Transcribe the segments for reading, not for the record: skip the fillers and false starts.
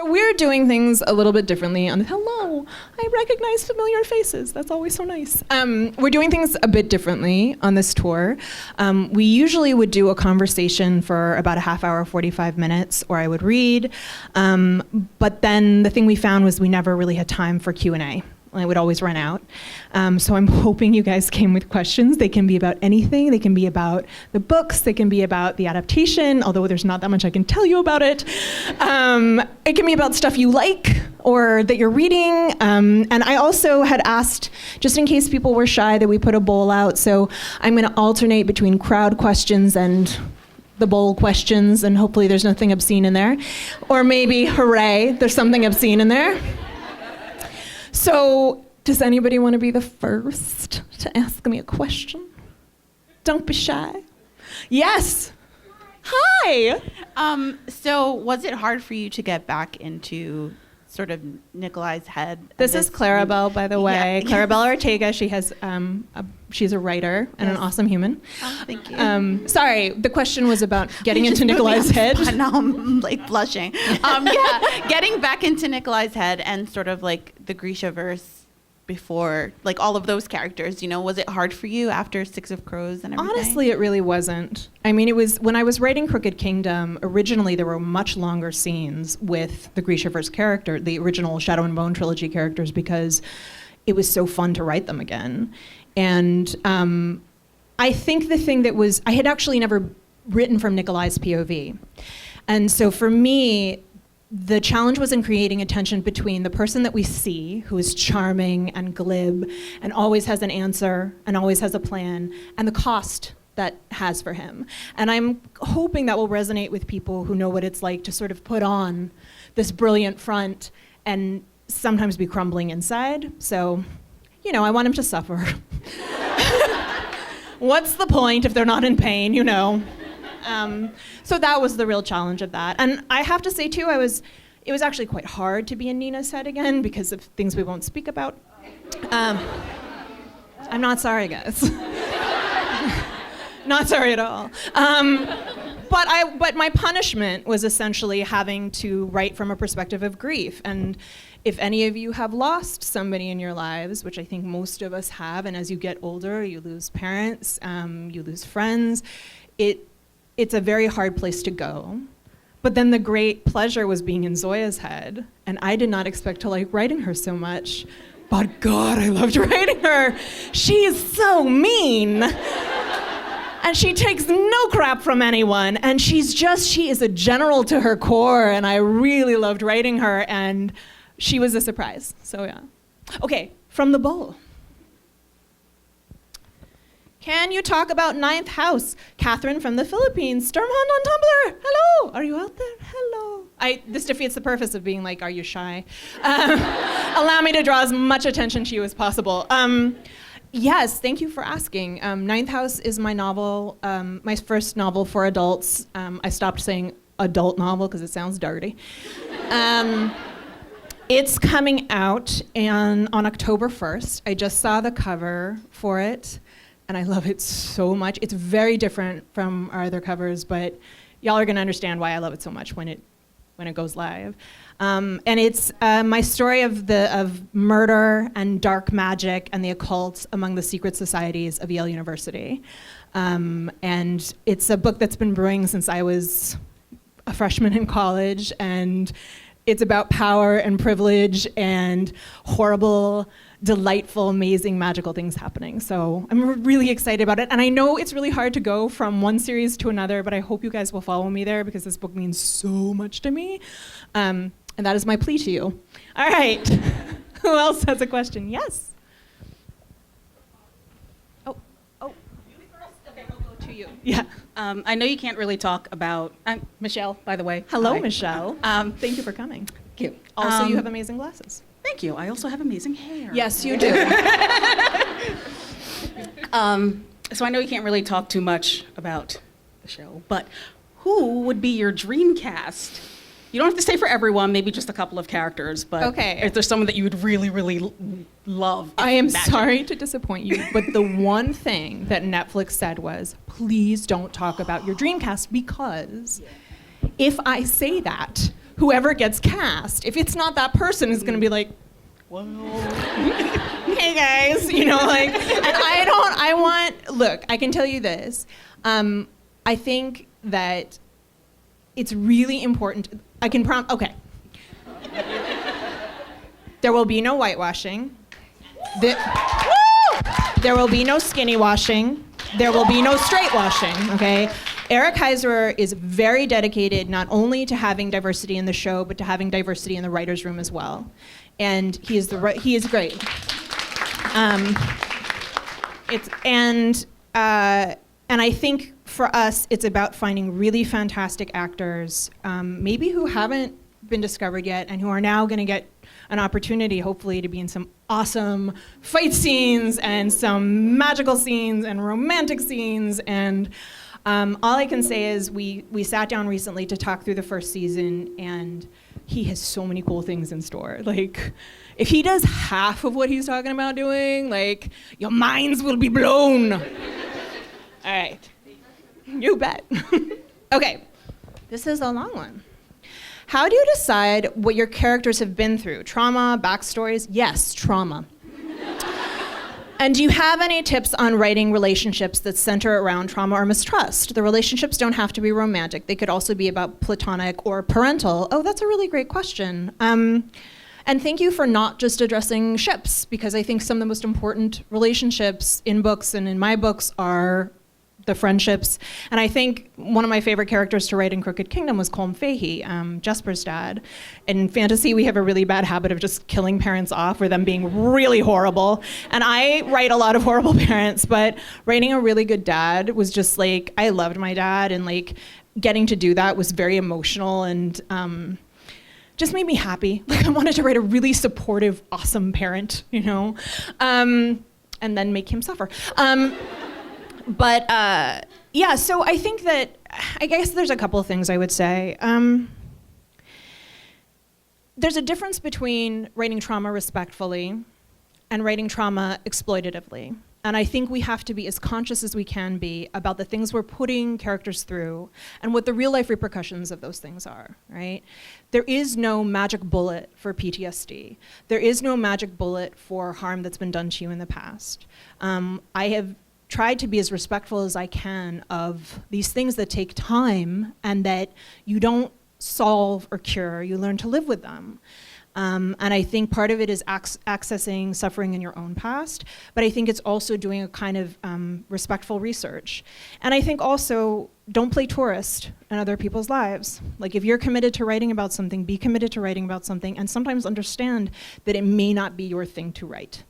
So we're doing things a little bit differently. Hello, I recognize familiar faces. That's always so nice. We're doing things a bit differently on this tour. We usually would do a conversation for about a half hour, 45 minutes, or I would read. But then the thing we found was we never really had time for Q&A. It would always run out. So I'm hoping you guys came with questions. They can be about anything. They can be about the books. They can be about the adaptation, although there's not that much I can tell you about it. It can be about stuff you like or that you're reading. And I also had asked, just in case people were shy, that we put a bowl out. So I'm going to alternate between crowd questions and the bowl questions, and hopefully there's nothing obscene in there. Or maybe, hooray, there's something obscene in there. So, does anybody want to be the first to ask me a question? Don't be shy. Yes. Hi. So, was it hard for you to get back into sort of Nikolai's head? This is Clarabelle, by the way. Yeah. Clarabelle Ortega. She has she's a writer and an awesome human. Oh, thank you. Sorry, the question was about getting into Nikolai's head. Now I'm like blushing. Yeah, getting back into Nikolai's head and sort of like the Grishaverse before, like all of those characters, you know, was it hard for you after Six of Crows and everything? Honestly, it really wasn't. I mean, it was, when I was writing Crooked Kingdom, originally there were much longer scenes with the Grishaverse character, the original Shadow and Bone trilogy characters, because it was so fun to write them again. And I think the thing that was, I had actually never written from Nikolai's POV. And so for me, the challenge was in creating a tension between the person that we see, who is charming and glib and always has an answer and always has a plan, and the cost that has for him. And I'm hoping that will resonate with people who know what it's like to sort of put on this brilliant front and sometimes be crumbling inside. So, you know, I want him to suffer. What's the point if they're not in pain, you know? So that was the real challenge of that. And I have to say, too, it was actually quite hard to be in Nina's head again because of things we won't speak about. I'm not sorry, guys. Not sorry at all. But my punishment was essentially having to write from a perspective of grief. And if any of you have lost somebody in your lives, which I think most of us have, and as you get older, you lose parents, you lose friends, it's a very hard place to go. But then the great pleasure was being in Zoya's head, and I did not expect to like writing her so much. But God, I loved writing her. She is so mean. And she takes no crap from anyone, and she is a general to her core, and I really loved writing her, and she was a surprise, so yeah. Okay, from the bowl. Can you talk about Ninth House? Catherine from the Philippines, Stormhunt on Tumblr. Hello, are you out there? Hello. This defeats the purpose of being like, are you shy? Allow me to draw as much attention to you as possible. Yes, thank you for asking. Ninth House is my novel, my first novel for adults. I stopped saying adult novel because it sounds dirty. It's coming out on October 1st. I just saw the cover for it, and I love it so much. It's very different from our other covers, but y'all are gonna understand why I love it so much when it goes live. And it's my story of murder and dark magic and the occult among the secret societies of Yale University. And it's a book that's been brewing since I was a freshman in college, and it's about power and privilege and horrible, delightful, amazing, magical things happening. So I'm really excited about it. And I know it's really hard to go from one series to another, but I hope you guys will follow me there because this book means so much to me. And that is my plea to you. All right. Who else has a question? Yes. Oh. Okay, we'll go to you. Yeah. I know you can't really talk about, I'm Michelle, by the way. Hello, Hi. Michelle. Thank you for coming. Thank you. Also, you have amazing glasses. Thank you. I also have amazing hair. Yes, you do. So I know you can't really talk too much about the show, but who would be your dream cast? You don't have to say for everyone, maybe just a couple of characters, but okay. If there's someone that you would really, really love. I am sorry to disappoint you, but the one thing that Netflix said was, please don't talk about your dream cast, because if I say that, whoever gets cast, if it's not that person, is going to be like, well, hey guys, and look, I can tell you this. I think that it's really important. Okay. There will be no whitewashing. There will be no skinny washing. There will be no straight washing, okay? Eric Heiserer is very dedicated not only to having diversity in the show, but to having diversity in the writer's room as well. And he is great. And I think for us, it's about finding really fantastic actors, maybe who haven't been discovered yet and who are now going to get an opportunity, hopefully, to be in some awesome fight scenes and some magical scenes and romantic scenes. And all I can say is we sat down recently to talk through the first season, and he has so many cool things in store. Like, if he does half of what he's talking about doing, like, your minds will be blown. All right. You bet. Okay. This is a long one. How do you decide what your characters have been through? Trauma, backstories? Yes, trauma. And do you have any tips on writing relationships that center around trauma or mistrust? The relationships don't have to be romantic. They could also be about platonic or parental. Oh, that's a really great question. And thank you for not just addressing ships, because I think some of the most important relationships in books and in my books are the friendships. And I think one of my favorite characters to write in Crooked Kingdom was Colm Fahey, Jesper's dad. In fantasy, we have a really bad habit of just killing parents off or them being really horrible. And I write a lot of horrible parents, but writing a really good dad was just like, I loved my dad, and like getting to do that was very emotional and just made me happy. Like, I wanted to write a really supportive, awesome parent, and then make him suffer. Yeah, so I think that, I guess there's a couple of things I would say. There's a difference between writing trauma respectfully and writing trauma exploitatively. And I think we have to be as conscious as we can be about the things we're putting characters through and what the real life repercussions of those things are, right? There is no magic bullet for PTSD. There is no magic bullet for harm that's been done to you in the past. I have tried to be as respectful as I can of these things that take time and that you don't solve or cure, you learn to live with them. And I think part of it is accessing suffering in your own past, but I think it's also doing a kind of respectful research. And I think also, don't play tourist in other people's lives. Like, if you're committed to writing about something, be committed to writing about something, and sometimes understand that it may not be your thing to write,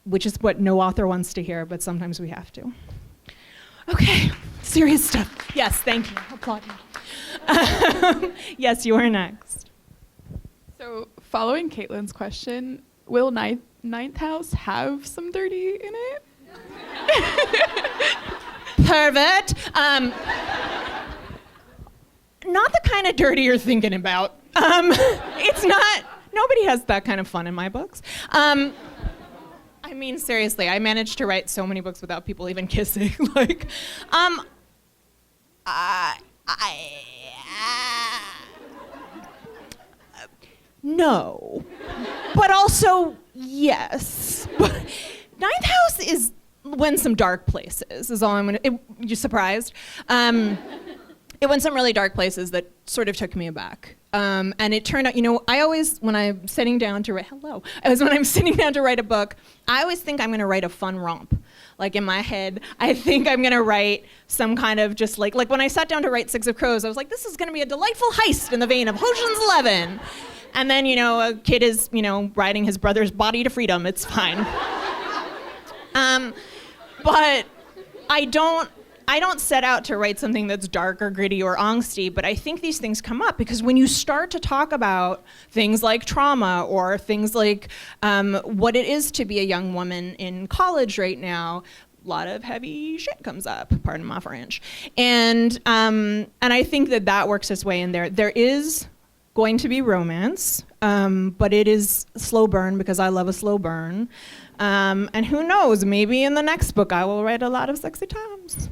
which is what no author wants to hear, but sometimes we have to. Okay, serious stuff. Yes, thank you. Applaud you. Yes, you are next. So, following Caitlin's question, will Ninth House have some dirty in it? Pervert. Not the kind of dirty you're thinking about. It's not, nobody has that kind of fun in my books. I mean, seriously, I managed to write so many books without people even kissing. Like, no, but also yes. Ninth House went some dark places, is all I'm gonna. You surprised? It went some really dark places that sort of took me aback. And it turned out, I always, when I'm sitting down to write, when I'm sitting down to write a book, I always think I'm gonna write a fun romp. Like, in my head, I think I'm gonna write some kind of just like when I sat down to write Six of Crows, I was like, this is gonna be a delightful heist in the vein of Ocean's 11. And then, a kid is, riding his brother's body to freedom. It's fine. But I don't set out to write something that's dark or gritty or angsty, but I think these things come up because when you start to talk about things like trauma or things like what it is to be a young woman in college right now, a lot of heavy shit comes up, pardon my French. And I think that works its way in there. There is going to be romance, but it is slow burn because I love a slow burn. And who knows, maybe in the next book I will write a lot of sexy times.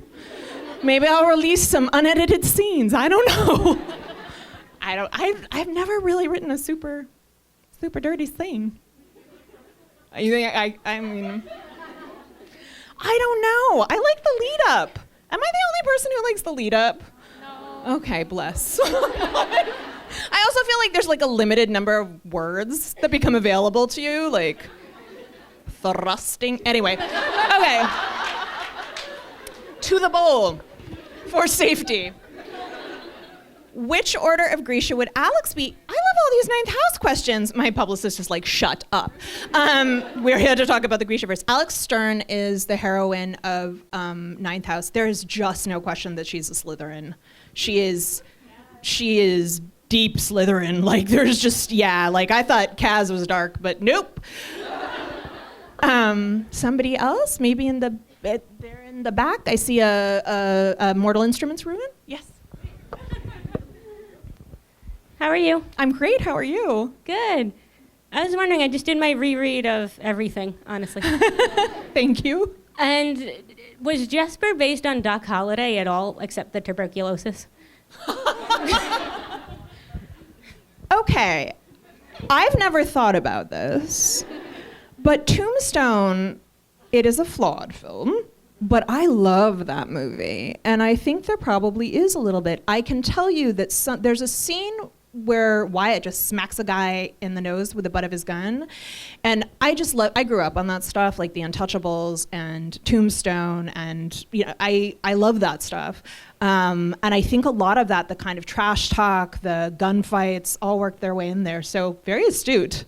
Maybe I'll release some unedited scenes. I don't know. I I've never really written a super dirty scene. You think I mean, I don't know. I like the lead up. Am I the only person who likes the lead up? No. Okay, bless. I also feel like there's like a limited number of words that become available to you, like thrusting. Anyway, okay. To the bowl for safety. Which order of Grisha would Alex be? I love all these ninth house questions. My publicist is like, shut up. We're here to talk about the Grishaverse. Alex Stern is the heroine of Ninth House. There is just no question that she's a Slytherin. She is deep Slytherin. Like there's just, yeah, like I thought Kaz was dark, but nope. Somebody else? Maybe they're in the back. I see a Mortal Instruments ruin. Yes. How are you? I'm great. How are you? Good. I was wondering, I just did my reread of everything, honestly. Thank you. And was Jesper based on Doc Holliday at all, except the tuberculosis? Okay. I've never thought about this, but Tombstone, it is a flawed film, but I love that movie, and I think there probably is a little bit. I can tell you that there's a scene where Wyatt just smacks a guy in the nose with the butt of his gun. And I grew up on that stuff, like The Untouchables and Tombstone, and I love that stuff. And I think a lot of that, the kind of trash talk, the gunfights, all work their way in there. So very astute.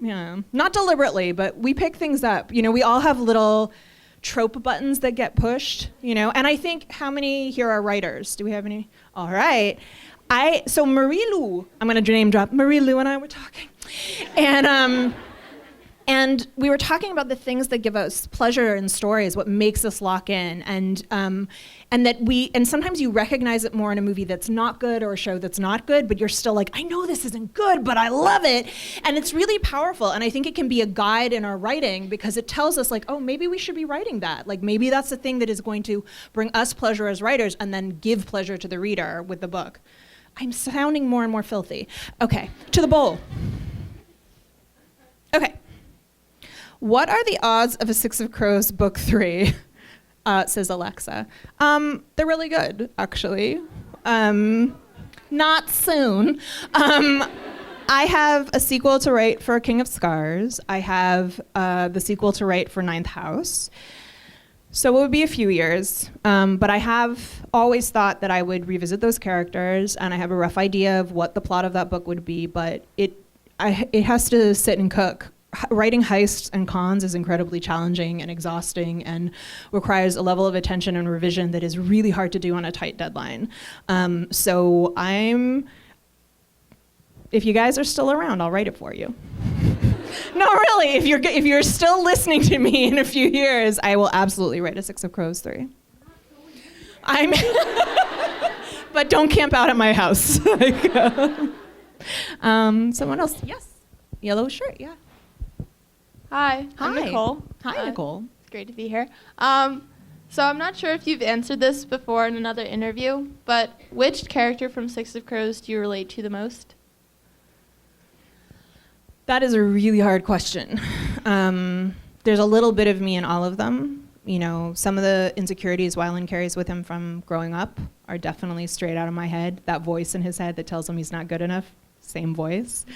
Yeah, not deliberately, but we pick things up. We all have little trope buttons that get pushed, and I think how many here are writers? Do we have any? All right. So Marie-Lou, I'm going to name drop, Marie-Lou and I were talking. And we were talking about the things that give us pleasure in stories, what makes us lock in. And sometimes you recognize it more in a movie that's not good or a show that's not good, but you're still like, I know this isn't good, but I love it. And it's really powerful. And I think it can be a guide in our writing because it tells us like, oh, maybe we should be writing that. Like maybe that's the thing that is going to bring us pleasure as writers and then give pleasure to the reader with the book. I'm sounding more and more filthy. Okay, to the bowl. Okay. What are the odds of a Six of Crows book 3? Says Alexa. They're really good, actually. Not soon. I have a sequel to write for King of Scars. I have the sequel to write for Ninth House. So it would be a few years, but I have always thought that I would revisit those characters, and I have a rough idea of what the plot of that book would be, but it has to sit and cook. Writing heists and cons is incredibly challenging and exhausting and requires a level of attention and revision that is really hard to do on a tight deadline. So if you guys are still around, I'll write it for you. No, really, if you're still listening to me in a few years, I will absolutely write a Six of Crows 3. But don't camp out at my house. Someone else? Yes. Yellow shirt, yeah. Hi, I'm Hi. Nicole. Hi, Nicole. It's great to be here. So I'm not sure if you've answered this before in another interview, but which character from Six of Crows do you relate to the most? That is a really hard question. There's a little bit of me in all of them. Some of the insecurities Wylan carries with him from growing up are definitely straight out of my head. That voice in his head that tells him he's not good enough, same voice.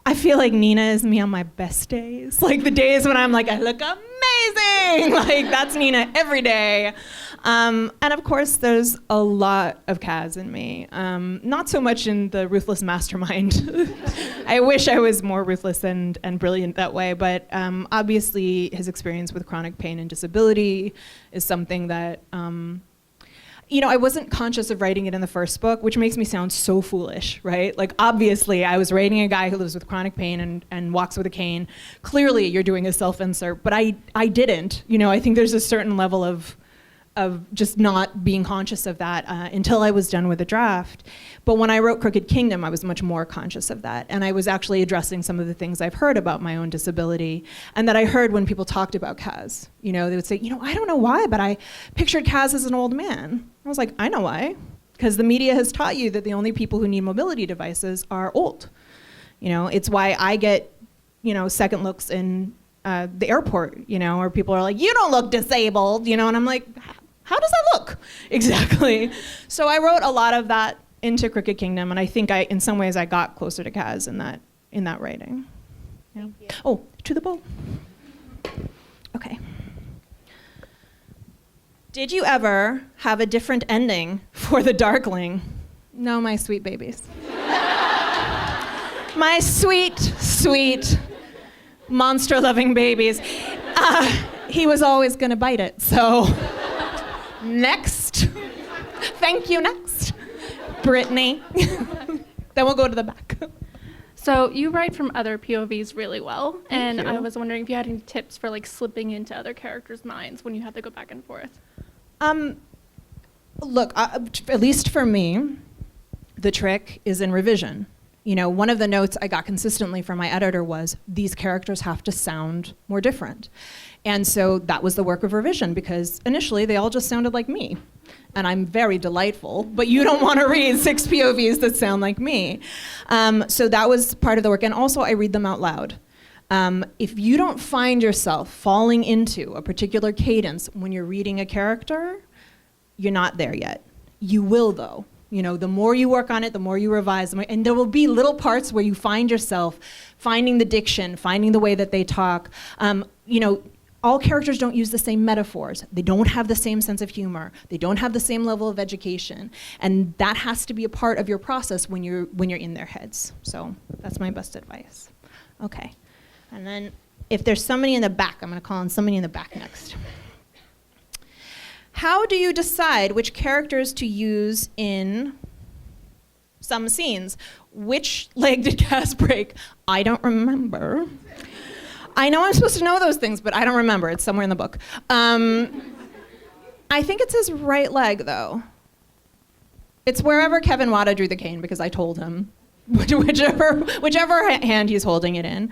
I feel like Nina is me on my best days. Like the days when I'm like, I look amazing. Like that's Nina every day. And of course, there's a lot of Kaz in me. Not so much in the ruthless mastermind. I wish I was more ruthless and brilliant that way. But obviously, his experience with chronic pain and disability is something that I wasn't conscious of writing it in the first book, which makes me sound so foolish, right? Like, obviously, I was writing a guy who lives with chronic pain and walks with a cane. Clearly, you're doing a self-insert, but I didn't. I think there's a certain level of just not being conscious of that until I was done with the draft. But when I wrote Crooked Kingdom, I was much more conscious of that. And I was actually addressing some of the things I've heard about my own disability and that I heard when people talked about Kaz. They would say, I don't know why, but I pictured Kaz as an old man. I was like, I know why. because the media has taught you that the only people who need mobility devices are old. It's why I get, second looks in the airport, or people are like, you don't look disabled, and I'm like, how does that look? Exactly. So I wrote a lot of that into Crooked Kingdom, and I think in some ways I got closer to Kaz in that writing. Yeah. Oh, to the bow. Okay. Did you ever have a different ending for the Darkling? No, my sweet babies. My sweet, sweet, monster-loving babies. He was always gonna bite it, so next. Thank you, next. Brittany. Then we'll go to the back. So you write from other POVs really well, and you. I was wondering if you had any tips for slipping into other characters' minds when you have to go back and forth. Look, at least for me, the trick is in revision. One of the notes I got consistently from my editor was, these characters have to sound more different. And so that was the work of revision, because initially they all just sounded like me. And I'm very delightful, but you don't want to read 6 POVs that sound like me. So that was part of the work. And also I read them out loud. If you don't find yourself falling into a particular cadence when you're reading a character, you're not there yet. You will, though. The more you work on it, the more you revise, and there will be little parts where you find yourself finding the diction, finding the way that they talk. All characters don't use the same metaphors. They don't have the same sense of humor. They don't have the same level of education, and that has to be a part of your process when you're in their heads. So that's my best advice. Okay. And then if there's somebody in the back, I'm going to call on somebody in the back next. How do you decide which characters to use in some scenes? Which leg did Cass break? I don't remember. I know I'm supposed to know those things, but I don't remember. It's somewhere in the book. I think it's his right leg, though. It's wherever Kevin Wada drew the cane, because I told him. Whichever hand he's holding it in.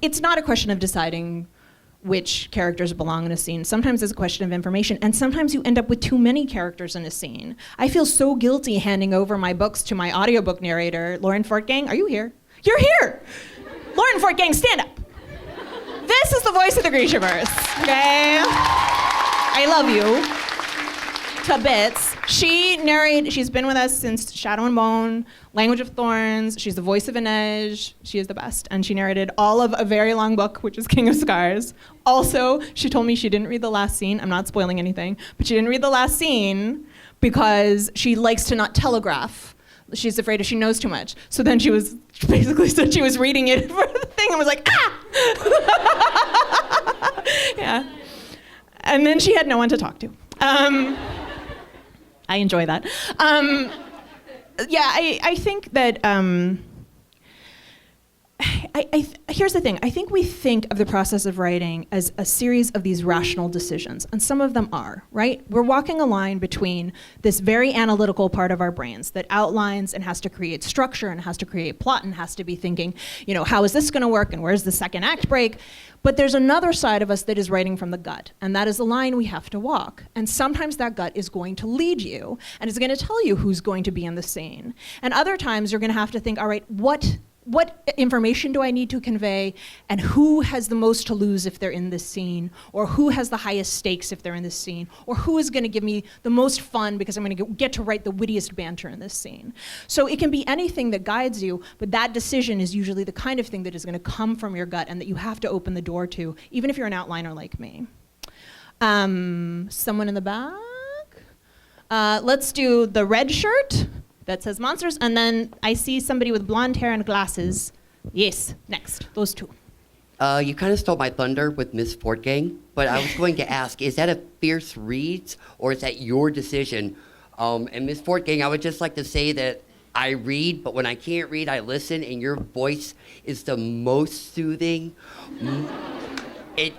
It's not a question of deciding which characters belong in a scene. Sometimes it's a question of information, and sometimes you end up with too many characters in a scene. I feel so guilty handing over my books to my audiobook narrator. Lauren Fortgang, are you here? You're here! Lauren Fortgang, stand up. This is the voice of the Grishaverse, okay? I love you to bits. She's been with us since Shadow and Bone, Language of Thorns. She's the voice of Inej. She is the best. And she narrated all of a very long book, which is King of Scars. Also, she told me she didn't read the last scene. I'm not spoiling anything, but she didn't read the last scene because she likes to not telegraph. She's afraid if she knows too much. So then she basically said she was reading it for the thing and was like, ah! Yeah. And then she had no one to talk to. I enjoy that. I think that, here's the thing. I think we think of the process of writing as a series of these rational decisions, and some of them are, right? We're walking a line between this very analytical part of our brains that outlines and has to create structure and has to create plot and has to be thinking, how is this gonna work and where's the second act break? But there's another side of us that is writing from the gut, and that is the line we have to walk. And sometimes that gut is going to lead you, and it's gonna tell you who's going to be in the scene. And other times you're gonna have to think, all right, what information do I need to convey, and who has the most to lose if they're in this scene, or who has the highest stakes if they're in this scene, or who is gonna give me the most fun because I'm gonna get to write the wittiest banter in this scene. So it can be anything that guides you, but that decision is usually the kind of thing that is gonna come from your gut and that you have to open the door to, even if you're an outliner like me. Someone in the back? Let's do the red shirt that says monsters, and then I see somebody with blonde hair and glasses. Yes, next, those two. You kind of stole my thunder with Miss Fortgang, but I was going to ask, is that a Fierce Reads, or is that your decision? And Miss Fortgang, I would just like to say that I read, but when I can't read, I listen, and your voice is the most soothing.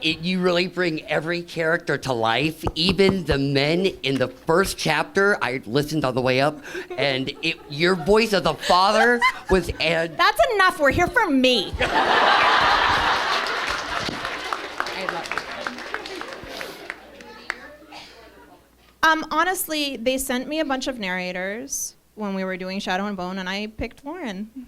You really bring every character to life. Even the men in the first chapter, I listened on the way up, and your voice of the father was... That's enough, we're here for me. Honestly, they sent me a bunch of narrators when we were doing Shadow and Bone, and I picked Lauren.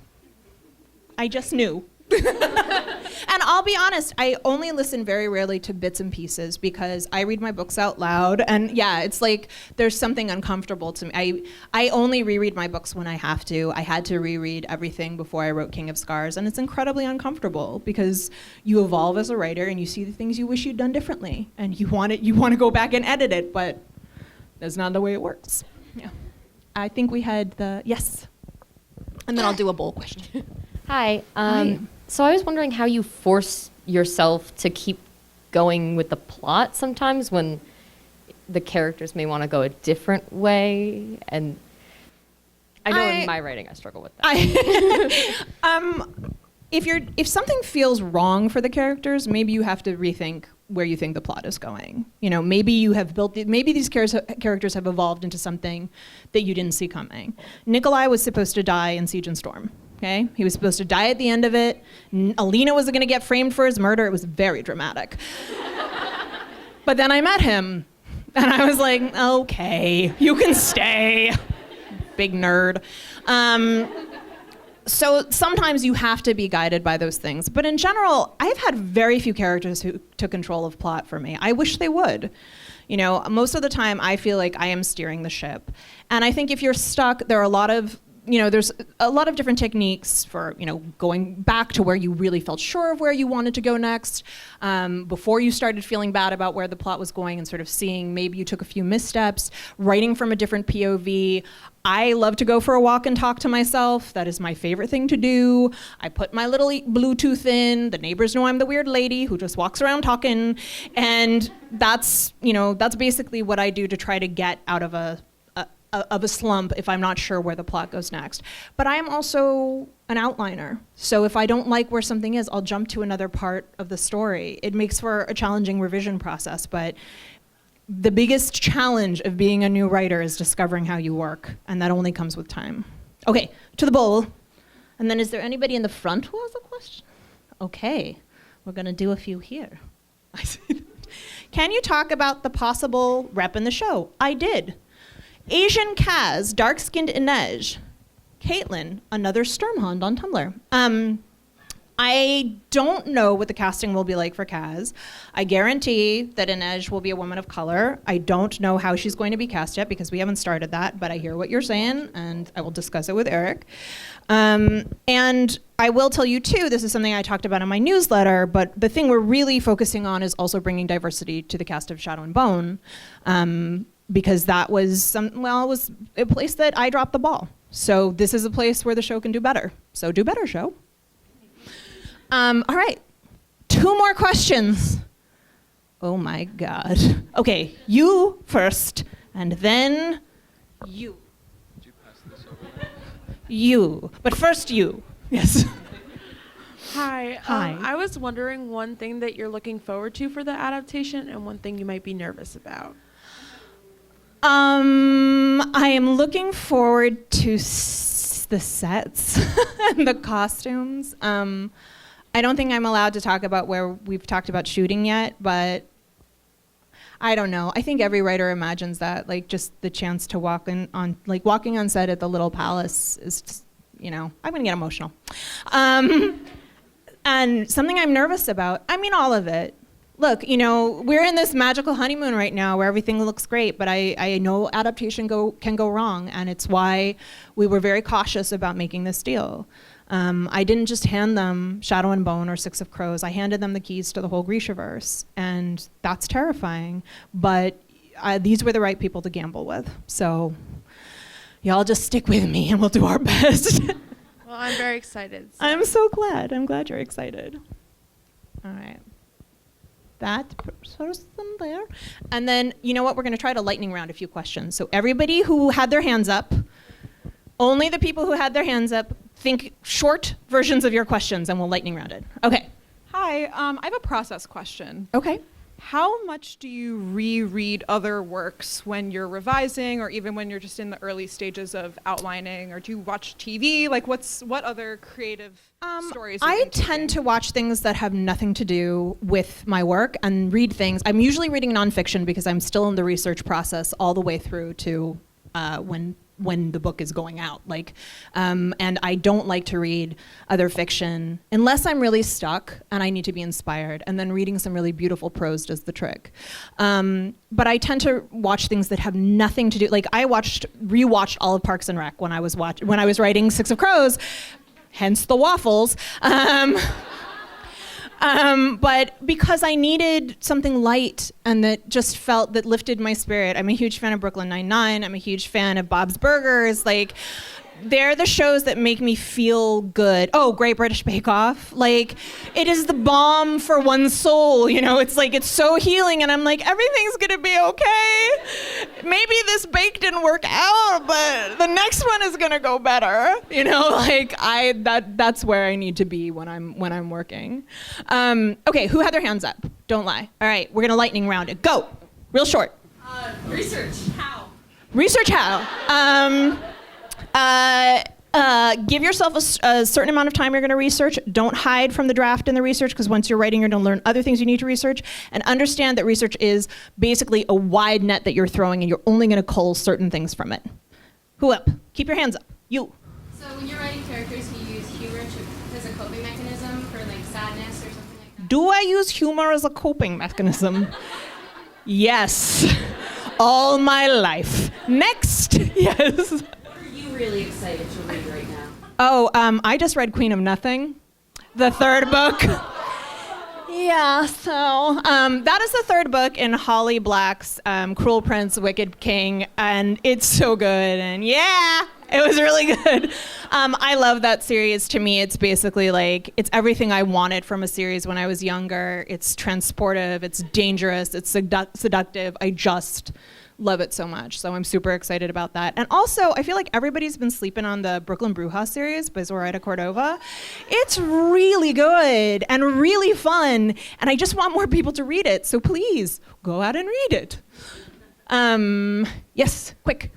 I just knew. And I'll be honest, I only listen very rarely to bits and pieces because I read my books out loud, and yeah, it's like there's something uncomfortable to me. I only reread my books when I have to. I had to reread everything before I wrote King of Scars, and it's incredibly uncomfortable because you evolve as a writer and you see the things you wish you'd done differently, and you want to go back and edit it, but that's not the way it works. Yeah. I think we had yes. And then I'll do a bowl question. Hi. Hi. So I was wondering how you force yourself to keep going with the plot sometimes when the characters may want to go a different way. And I know in my writing I struggle with that. If something feels wrong for the characters, maybe you have to rethink where you think the plot is going. You know, maybe you have maybe these characters have evolved into something that you didn't see coming. Nikolai was supposed to die in Siege and Storm. Okay, he was supposed to die at the end of it. Alina was going to get framed for his murder. It was very dramatic. But then I met him, and I was like, okay, you can stay, big nerd. So sometimes you have to be guided by those things. But in general, I've had very few characters who took control of plot for me. I wish they would. You know, most of the time I feel like I am steering the ship. And I think if you're stuck, there are a lot of there's a lot of different techniques for, going back to where you really felt sure of where you wanted to go next, before you started feeling bad about where the plot was going and sort of seeing maybe you took a few missteps, writing from a different POV. I love to go for a walk and talk to myself. That is my favorite thing to do. I put my little Bluetooth in. The neighbors know I'm the weird lady who just walks around talking. And that's basically what I do to try to get out of a slump if I'm not sure where the plot goes next. But I am also an outliner. So if I don't like where something is, I'll jump to another part of the story. It makes for a challenging revision process, but the biggest challenge of being a new writer is discovering how you work, and that only comes with time. Okay, to the bowl. And then is there anybody in the front who has a question? Okay, we're gonna do a few here. I see. Can you talk about the possible rep in the show? I did. Asian Kaz, dark-skinned Inej. Caitlin, another Sturmhond on Tumblr. I don't know what the casting will be like for Kaz. I guarantee that Inej will be a woman of color. I don't know how she's going to be cast yet because we haven't started that, but I hear what you're saying, and I will discuss it with Eric. And I will tell you, too, this is something I talked about in my newsletter, but the thing we're really focusing on is also bringing diversity to the cast of Shadow and Bone. Because that was it was a place that I dropped the ball. So this is a place where the show can do better. So do better, show. All right, 2 more questions. Oh my God. Okay, you first, and then you. Did you pass this over? You, but first you. Yes. Hi. Hi. I was wondering one thing that you're looking forward to for the adaptation and one thing you might be nervous about. I am looking forward to the sets and the costumes. I don't think I'm allowed to talk about where we've talked about shooting yet, but I don't know. I think every writer imagines that, like, just the chance to walking on set at the Little Palace is just, I'm gonna get emotional. And something I'm nervous about, all of it. Look, we're in this magical honeymoon right now where everything looks great, but I know adaptation can go wrong, and it's why we were very cautious about making this deal. I didn't just hand them Shadow and Bone or Six of Crows. I handed them the keys to the whole Grishaverse, and that's terrifying, but these were the right people to gamble with. So y'all just stick with me, and we'll do our best. Well, I'm very excited. So. I'm so glad. I'm glad you're excited. All right. That person there. And then, you know what? We're going to try to lightning round a few questions. So everybody who had their hands up, only the people who had their hands up, think short versions of your questions, and we'll lightning round it. Okay. Hi, I have a process question. Okay. How much do you reread other works when you're revising, or even when you're just in the early stages of outlining, or do you watch TV? Like, what other creative stories? I tend to watch things that have nothing to do with my work and read things. I'm usually reading nonfiction because I'm still in the research process all the way through to when the book is going out. And I don't like to read other fiction unless I'm really stuck and I need to be inspired. And then reading some really beautiful prose does the trick. But I tend to watch things that have nothing to do. Like I rewatched all of Parks and Rec when I was writing Six of Crows, hence the waffles. But because I needed something light and that lifted my spirit. I'm a huge fan of Brooklyn Nine-Nine. I'm a huge fan of Bob's Burgers. They're the shows that make me feel good. Oh, Great British Bake Off. It is the balm for one's soul, it's so healing, and I'm like, everything's gonna be okay. Maybe this bake didn't work out, but the next one is gonna go better. That's where I need to be when I'm working. Okay, who had their hands up? Don't lie. All right, we're gonna lightning round it. Go, real short. Research, how? Research how? Give yourself a certain amount of time you're going to research. Don't hide from the draft in the research, because once you're writing, you're going to learn other things you need to research. And understand that research is basically a wide net that you're throwing, and you're only going to cull certain things from it. Who up? Keep your hands up. You. So when you're writing characters, you use humor as a coping mechanism for sadness or something like that? Do I use humor as a coping mechanism? Yes. All my life. Next. Yes. Really excited to read right now? Oh, I just read Queen of Nothing, the third book. Yeah, so that is the third book in Holly Black's Cruel Prince, Wicked King, and it's so good, and yeah, it was really good. I love that series. To me, it's basically it's everything I wanted from a series when I was younger. It's transportive, it's dangerous, it's seductive. I just love it so much. So I'm super excited about that. And also, I feel like everybody's been sleeping on the Brooklyn Bruja series by Zoraida Cordova. It's really good and really fun. And I just want more people to read it. So please, go out and read it. Yes, quick.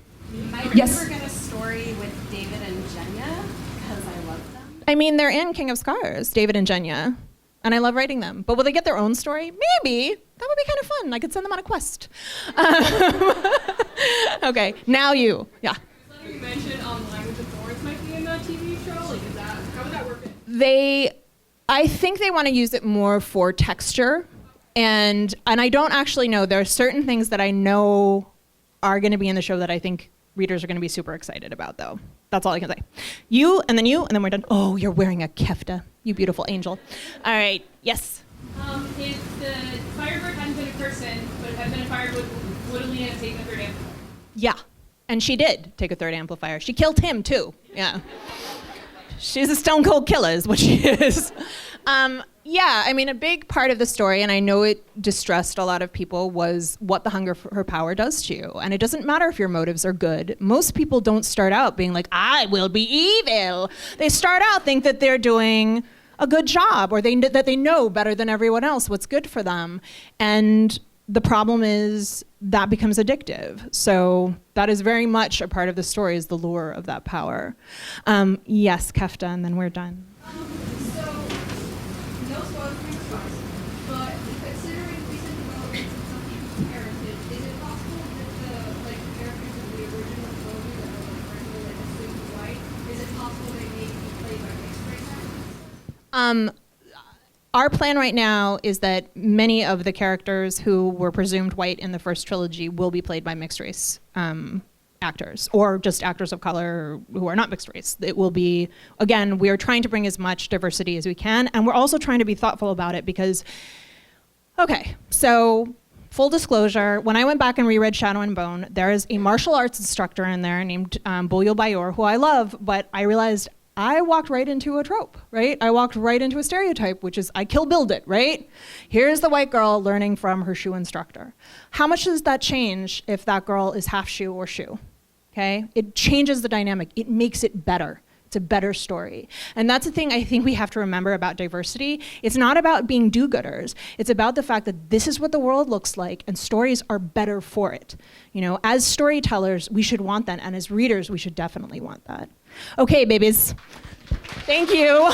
Might you ever get a story with David and Jenya? Because I love them. I mean, they're in King of Scars, David and Jenya. And I love writing them. But will they get their own story? Maybe. That would be kind of fun. I could send them on a quest. Okay, now you. Yeah. You mentioned Language of Thorns might be in the TV show. How would that work? I think they want to use it more for texture. And I don't actually know. There are certain things that I know are going to be in the show that I think readers are going to be super excited about, though. That's all I can say. You, and then we're done. Oh, you're wearing a kefta. You beautiful angel. All right, yes? If the Firebird hadn't been a person, but it had been a Firebird, would Alina have taken the third amplifier? Yeah, and she did take a third amplifier. She killed him, too. Yeah. She's a stone cold killer is what she is. Yeah, I mean, a big part of the story, and I know it distressed a lot of people, was what the hunger for her power does to you. And it doesn't matter if your motives are good. Most people don't start out being like, I will be evil. They start out think that they're doing a good job, or that they know better than everyone else what's good for them. And the problem is that becomes addictive. So that is very much a part of the story, is the lure of that power. Yes, Kefta, and then we're done. Our plan right now is that many of the characters who were presumed white in the first trilogy will be played by mixed race actors, or just actors of color who are not mixed race. It will be, again, we are trying to bring as much diversity as we can, and we're also trying to be thoughtful about it because, okay, so full disclosure, when I went back and reread Shadow and Bone, there is a martial arts instructor in there named Boyo Bayor, who I love, but I realized I walked right into a trope, right? I walked right into a stereotype, which is I Kill Bill'd it, right? Here's the white girl learning from her shoe instructor. How much does that change if that girl is half shoe or shoe? Okay? It changes the dynamic. It makes it better It's a better story. And that's the thing I think we have to remember about diversity. It's not about being do-gooders. It's about the fact that this is what the world looks like, and stories are better for it. You know, as storytellers, we should want that, and as readers, we should definitely want that. Okay, babies. Thank you.